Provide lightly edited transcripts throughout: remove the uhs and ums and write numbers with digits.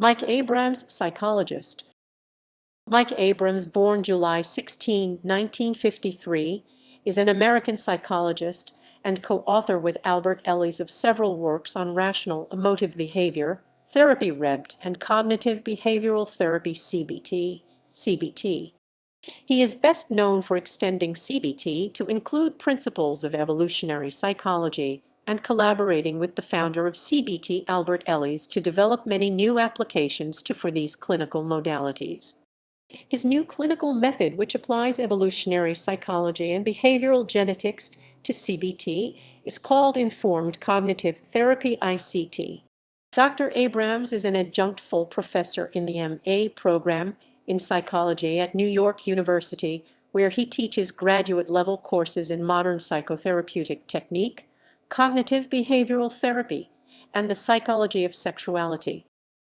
Mike Abrams, psychologist. Mike Abrams, born July 16, 1953, is an American psychologist and co-author with Albert Ellis of several works on rational emotive behavior therapy (REBT) and cognitive behavioral therapy (CBT). He is best known for extending CBT to include principles of evolutionary psychology and collaborating with the founder of CBT Albert Ellis to develop many new applications for these clinical modalities. His new clinical method, which applies evolutionary psychology and behavioral genetics to CBT, is called Informed Cognitive Therapy (ICT). Dr. Abrams is an adjunct full professor in the MA program in psychology at New York University, where he teaches graduate-level courses in modern psychotherapeutic technique, cognitive behavioral therapy, and the psychology of sexuality.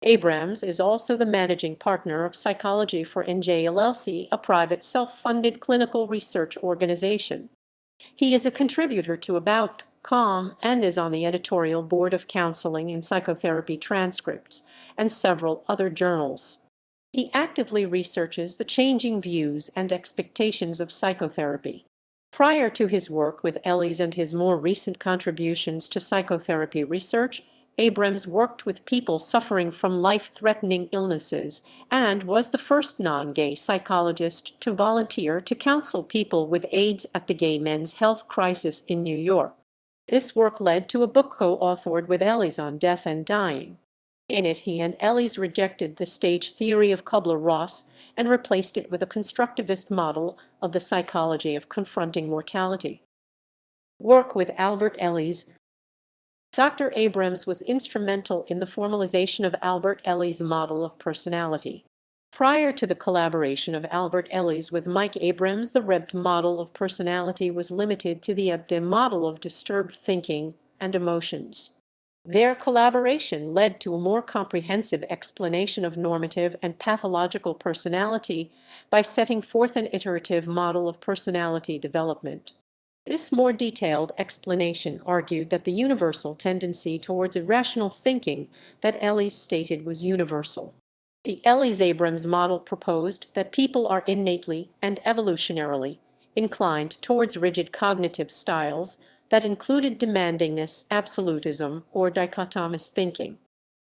Abrams is also the managing partner of Psychology for NJ LLC, a private self-funded clinical research organization. He is a contributor to About.com and is on the editorial board of Counseling and Psychotherapy Transcripts and several other journals. He actively researches the changing views and expectations of psychotherapy. Prior to his work with Ellis and his more recent contributions to psychotherapy research, Abrams worked with people suffering from life-threatening illnesses and was the first non-gay psychologist to volunteer to counsel people with AIDS at the Gay Men's Health Crisis in New York. This work led to a book co-authored with Ellis on death and dying. In it, he and Ellis rejected the stage theory of Kubler-Ross and replaced it with a constructivist model of the psychology of confronting mortality. Work with Albert Ellis. Dr. Abrams was instrumental in the formalization of Albert Ellis' model of personality. Prior to the collaboration of Albert Ellis with Mike Abrams, the REBT model of personality was limited to the EBT model of disturbed thinking and emotions. Their collaboration led to a more comprehensive explanation of normative and pathological personality by setting forth an iterative model of personality development. This more detailed explanation argued that the universal tendency towards irrational thinking that Ellis stated was universal. The Ellis-Abrams model proposed that people are innately and evolutionarily inclined towards rigid cognitive styles that included demandingness, absolutism, or dichotomous thinking.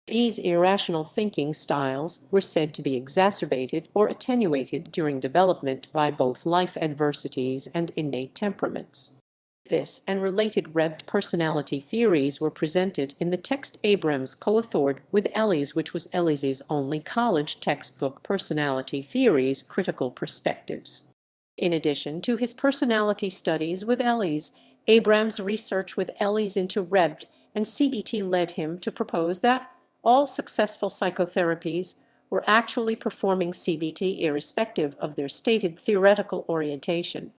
These irrational thinking styles were said to be exacerbated or attenuated during development by both life adversities and innate temperaments. This and related REBT personality theories were presented in the text Abrams co-authored with Ellis, which was Ellis's only college textbook, Personality Theories: Critical Perspectives. In addition to his personality studies with Ellis, Abrams' research with Ellis into REBT and CBT led him to propose that all successful psychotherapies were actually performing CBT irrespective of their stated theoretical orientation.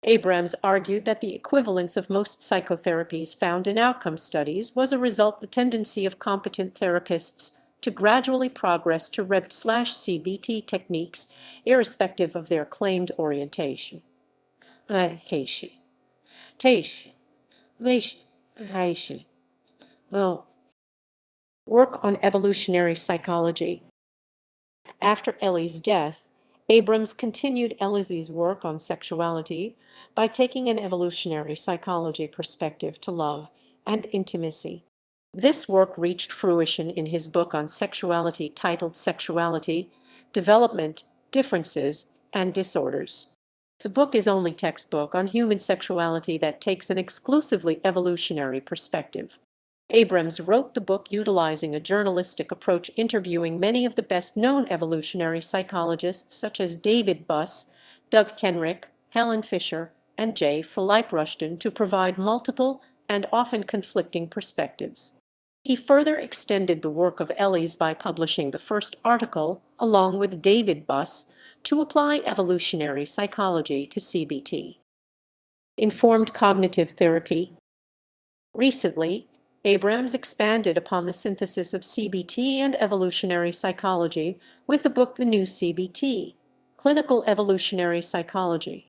Abrams argued that the equivalence of most psychotherapies found in outcome studies was a result of the tendency of competent therapists to gradually progress to REBT/CBT techniques irrespective of their claimed orientation. Work on evolutionary psychology. After Ellis' death, Abrams continued Ellis's work on sexuality by taking an evolutionary psychology perspective to love and intimacy. This work reached fruition in his book on sexuality titled Sexuality, Development, Differences, and Disorders. The book is only textbook on human sexuality that takes an exclusively evolutionary perspective. Abrams wrote the book utilizing a journalistic approach, interviewing many of the best-known evolutionary psychologists such as David Buss, Doug Kenrick, Helen Fisher, and J. Philippe Rushton to provide multiple and often conflicting perspectives. He further extended the work of Ellis by publishing the first article, along with David Buss, to apply evolutionary psychology to CBT. Informed cognitive therapy. Recently, Abrams expanded upon the synthesis of CBT and evolutionary psychology with the book The New CBT, Clinical Evolutionary Psychology.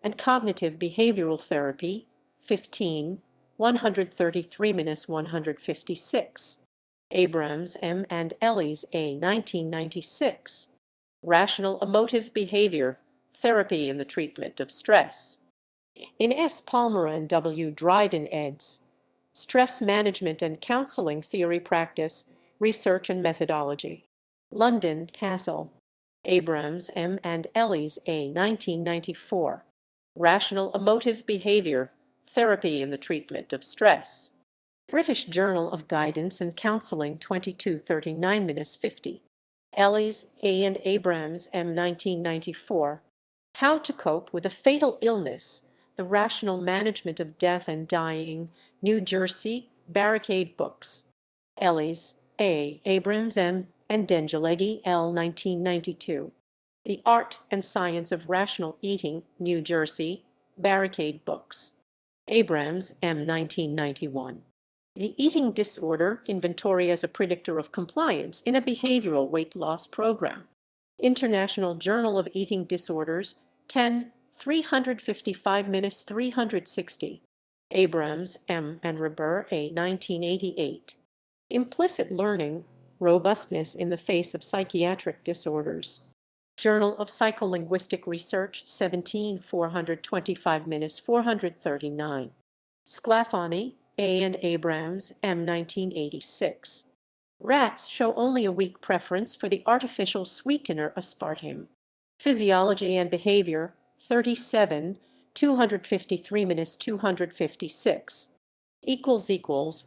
and Cognitive Behavioral Therapy, 15, 133-156. Abrams, M. and Ellis, A. 1996. Rational Emotive Behavior, Therapy in the Treatment of Stress. In S. Palmer and W. Dryden eds. Stress Management and Counseling Theory Practice, Research and Methodology. London, Castle. Abrams, M. and Ellis, A. 1994. Rational Emotive Behavior, Therapy in the Treatment of Stress. British Journal of Guidance and Counseling, 2239-50. Ellis, A. and Abrams, M. 1994. How to Cope with a Fatal Illness, The Rational Management of Death and Dying, New Jersey, Barricade Books. Ellis, A. Abrams, M. and Dengelegi, L. 1992. The Art and Science of Rational Eating, New Jersey, Barricade Books. Abrams, M. 1991. The Eating Disorder Inventory as a Predictor of Compliance in a Behavioral Weight Loss Program. International Journal of Eating Disorders, 10, 355-360. Abrams, M. and Reber, A. 1988. Implicit Learning, Robustness in the Face of Psychiatric Disorders. Journal of Psycholinguistic Research, 17, 425-439. Sclafani, A. and Abrams, M. 1986. Rats show only a weak preference for the artificial sweetener aspartame. Physiology and Behavior, 37, 253-256.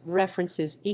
References ==